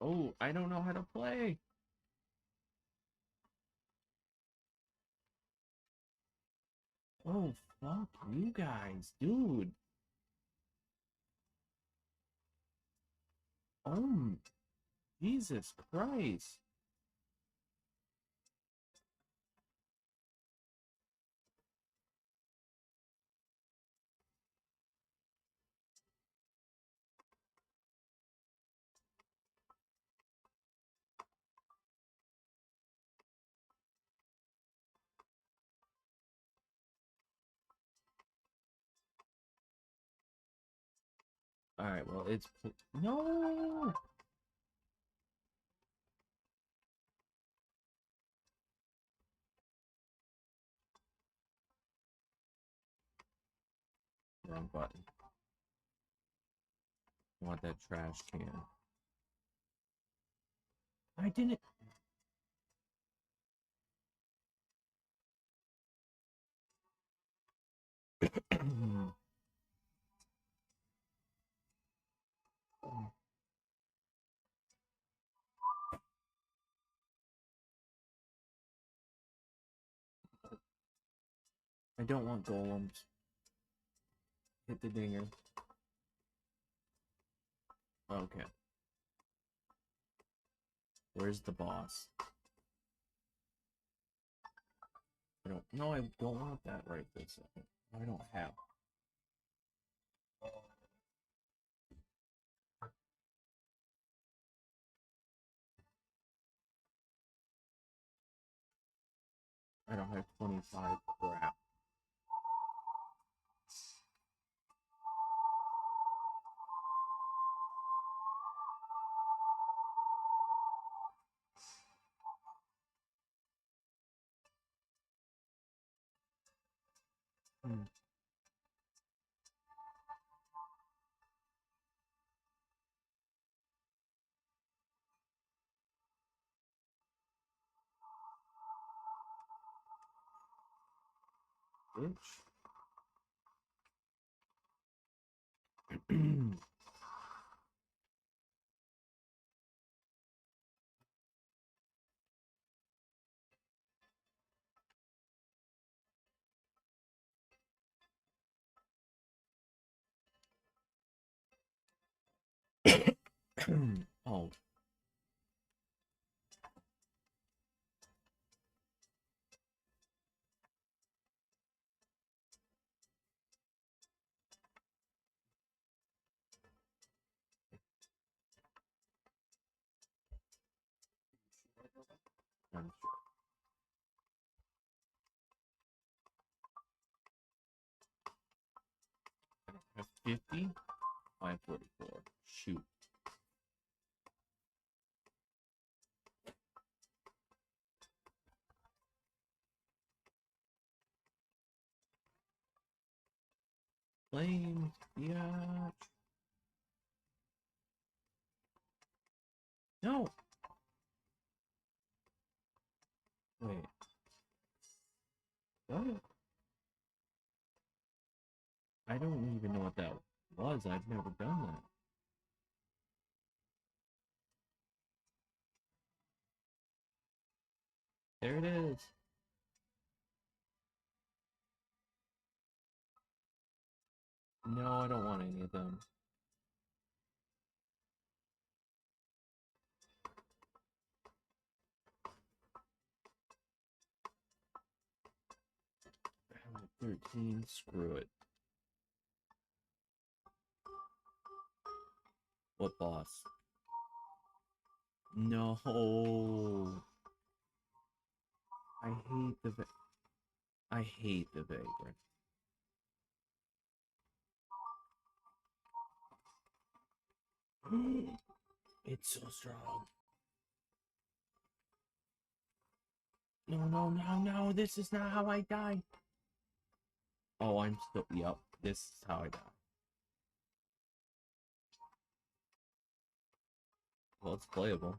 Oh, I don't know how to play. Oh, fuck you guys, dude. Oh, Jesus Christ. Alright, well, it's... No! Wrong button. I want that trash can. I didn't... I don't want golems. Hit the dinger. Okay. Where's the boss? I don't... No, I don't want that right this second. I don't have... I don't have 25 crap. Hmm. Bitch. Oh. I'm sure. I don't have 50? 544. Shoot. Flame. Yeah. No. Wait. What? I don't even know what that was. I've never done that. There it is. No, I don't want any of them. I'm at 13. Screw it. What boss? No. I hate the I hate the Vagrant. It's so strong. No, no, no, no. This is not how I die. Oh, I'm still... Yep. This is how I die. Well, it's playable.